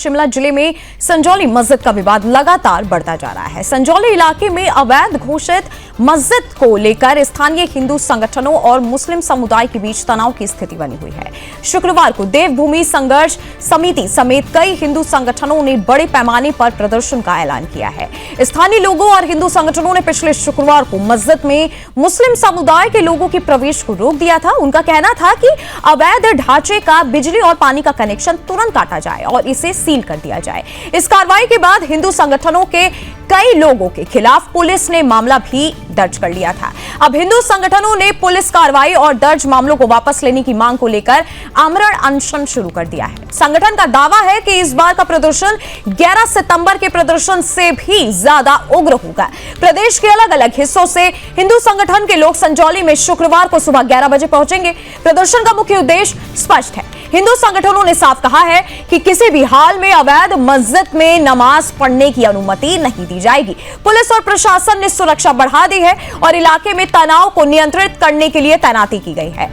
शिमला जिले में संजौली मस्जिद का विवाद लगातार बढ़ता जा रहा है। संजौली इलाके में अवैध घोषित मस्जिद को लेकर स्थानीय हिंदू संगठनों और मुस्लिम समुदाय के बीच तनाव की स्थिति बनी हुई है। शुक्रवार को देवभूमि संघर्ष समिति समेत कई हिंदू संगठनों ने बड़े पैमाने पर प्रदर्शन का ऐलान किया है। स्थानीय लोगों और हिंदू संगठनों ने पिछले शुक्रवार को मस्जिद में मुस्लिम समुदाय के लोगों के प्रवेश को रोक दिया था। उनका कहना था कि अवैध ढांचे का बिजली और पानी का कनेक्शन तुरंत काटा जाए और इसे सील कर दिया जाए। इस कार्रवाई के बाद हिंदू संगठनों के कई लोगों के खिलाफ पुलिस ने मामला भी दर्ज कर लिया था। अब हिंदू संगठनों ने पुलिस कार्रवाई और दर्ज मामलों को वापस लेने की मांग को लेकर आमरण अनशन शुरू कर दिया है। संगठन का दावा है कि इस बार का प्रदर्शन 11 सितंबर के प्रदर्शन से भी ज्यादा उग्र होगा। प्रदेश के अलग अलग हिस्सों से हिंदू संगठन के लोग संजौली में शुक्रवार को सुबह 11 बजे पहुंचेंगे। प्रदर्शन का मुख्य उद्देश्य स्पष्ट है। हिंदू संगठनों ने साफ कहा है कि किसी भी हाल में अवैध मस्जिद में नमाज पढ़ने की अनुमति नहीं दी जाएगी। पुलिस और प्रशासन ने सुरक्षा बढ़ा दी है और इलाके में तनाव को नियंत्रित करने के लिए तैनाती की गई है।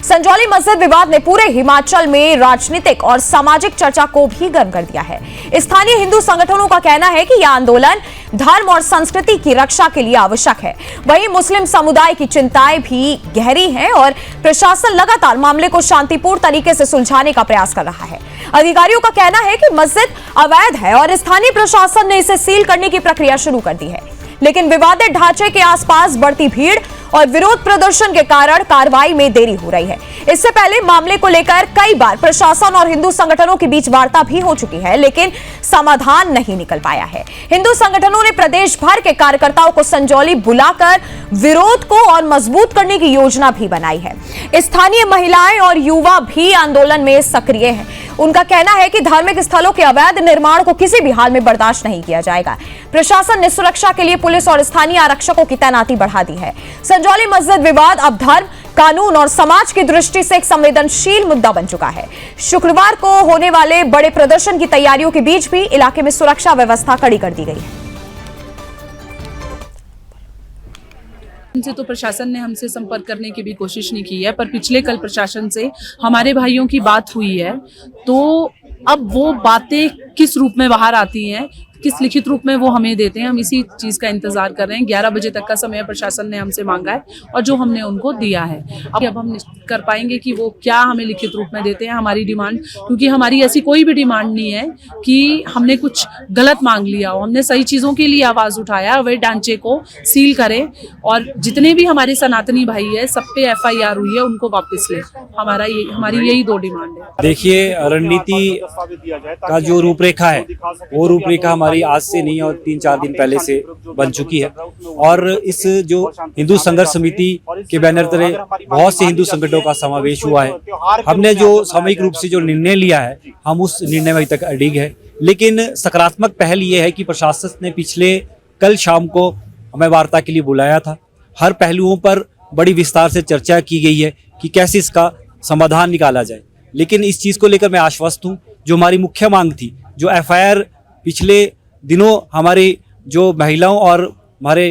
संजौली मस्जिद विवाद ने पूरे हिमाचल में राजनीतिक और सामाजिक चर्चा को भी गर्म कर दिया है। स्थानीय हिंदू संगठनों का कहना है कि यह आंदोलन धर्म और संस्कृति की रक्षा के लिए आवश्यक है। वहीं मुस्लिम समुदाय की चिंताएं भी गहरी हैं और प्रशासन लगातार मामले को शांतिपूर्ण तरीके से सुलझाने का प्रयास कर रहा है। अधिकारियों का कहना है कि मस्जिद अवैध है और स्थानीय प्रशासन ने इसे सील करने की प्रक्रिया शुरू कर दी है, लेकिन विवादित ढांचे के आसपास बढ़ती भीड़ और विरोध प्रदर्शन के कारण कार्रवाई में देरी हो रही है। इससे पहले मामले को लेकर कई बार प्रशासन और हिंदू संगठनों के बीच वार्ता भी हो चुकी है, लेकिन समाधान नहीं निकल पाया है। हिंदू संगठनों ने प्रदेश भर के कार्यकर्ताओं को संजौली बुलाकर विरोध को और मजबूत करने की योजना भी बनाई है। स्थानीय महिलाएं और युवा भी आंदोलन में सक्रिय हैं। उनका कहना है कि धार्मिक स्थलों के अवैध निर्माण को किसी भी हाल में बर्दाश्त नहीं किया जाएगा। प्रशासन ने सुरक्षा के लिए पुलिस और स्थानीय आरक्षकों की तैनाती बढ़ा दी है। संजौली मस्जिद विवाद अब धर्म, कानून और समाज की दृष्टि से एक संवेदनशील मुद्दा बन चुका है। शुक्रवार को होने वाले बड़े प्रदर्शन की तैयारियों के बीच भी इलाके में सुरक्षा व्यवस्था कड़ी कर दी गई है। से तो प्रशासन ने हमसे संपर्क करने की भी कोशिश नहीं की है, पर पिछले कल प्रशासन से हमारे भाइयों की बात हुई है, तो अब वो बातें किस रूप में बाहर आती हैं, किस लिखित रूप में वो हमें देते हैं, हम इसी चीज का इंतजार कर रहे हैं। 11 बजे तक का समय प्रशासन ने हमसे मांगा है और जो हमने उनको दिया है। अब हम कर पाएंगे कि वो क्या हमें लिखित रूप में देते हैं हमारी डिमांड, क्योंकि हमारी ऐसी कोई भी डिमांड नहीं है कि हमने कुछ गलत मांग लिया हो। हमने सही चीजों के लिए आवाज उठाया, वे ढांचे को सील करें और जितने भी हमारे सनातनी भाई है सब पे FIR हुई है उनको वापस ले। हमारी यही 2 डिमांड है। देखिए, रणनीति का जो रूपरेखा है वो रूपरेखा हमारी आज से नहीं और 3-4 दिन पहले से बन चुकी है और इस जो हिंदू संघर्ष समिति के बैनर तले बहुत से हिंदू संगठनों का समावेश हुआ है। हमने जो सामूहिक रूप से जो निर्णय लिया है हम उस निर्णय में अभी तक अडिग है, लेकिन सकारात्मक पहल ये है कि प्रशासन ने पिछले कल शाम को हमें वार्ता के लिए बुलाया था। हर पहलुओं पर बड़ी विस्तार से चर्चा की गई है कि कैसे इसका समाधान निकाला जाए, लेकिन इस चीज़ को लेकर मैं आश्वस्त हूँ। जो हमारी मुख्य मांग थी, जो FIR पिछले दिनों हमारी जो महिलाओं और हमारे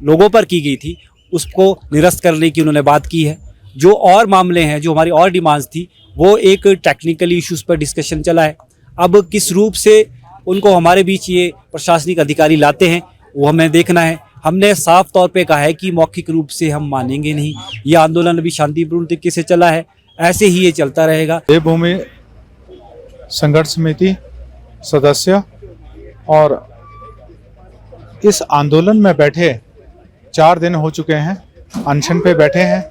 लोगों पर की गई थी उसको निरस्त करने की उन्होंने बात की है। जो और मामले हैं, जो हमारी और डिमांड्स थी, वो एक टेक्निकल इश्यूज पर डिस्कशन चला है। अब किस रूप से उनको हमारे बीच ये प्रशासनिक अधिकारी लाते हैं वो हमें देखना है। हमने साफ तौर पे कहा है कि मौखिक रूप से हम मानेंगे नहीं। ये आंदोलन अभी शांतिपूर्ण तरीके से चला है, ऐसे ही ये चलता रहेगा। देवभूमि संघर्ष समिति सदस्य और इस आंदोलन में बैठे 4 दिन हो चुके हैं, अनशन पे बैठे हैं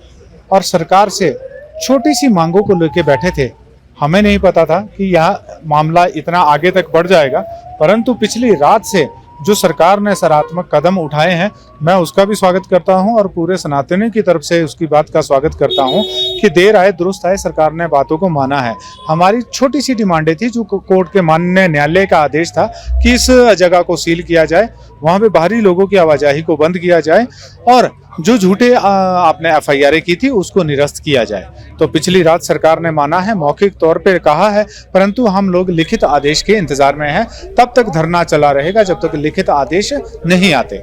और सरकार से छोटी सी मांगों को लेके बैठे थे। हमें नहीं पता था कि यह मामला इतना आगे तक बढ़ जाएगा, परंतु पिछली रात से जो सरकार ने सकारात्मक कदम उठाए हैं मैं उसका भी स्वागत करता हूं और पूरे सनातनी की तरफ से उसकी बात का स्वागत करता हूं कि देर आए दुरुस्त आए, सरकार ने बातों को माना है। हमारी छोटी सी डिमांडें थी, जो कोर्ट के माननीय न्यायालय का आदेश था कि इस जगह को सील किया जाए, वहां पे बाहरी लोगों की आवाजाही को बंद किया जाए और जो झूठे आपने FIR की थी उसको निरस्त किया जाए। तो पिछली रात सरकार ने माना है, मौखिक तौर पे कहा है, परंतु हम लोग लिखित आदेश के इंतजार में हैं। तब तक धरना चला रहेगा जब तक लिखित आदेश नहीं आते।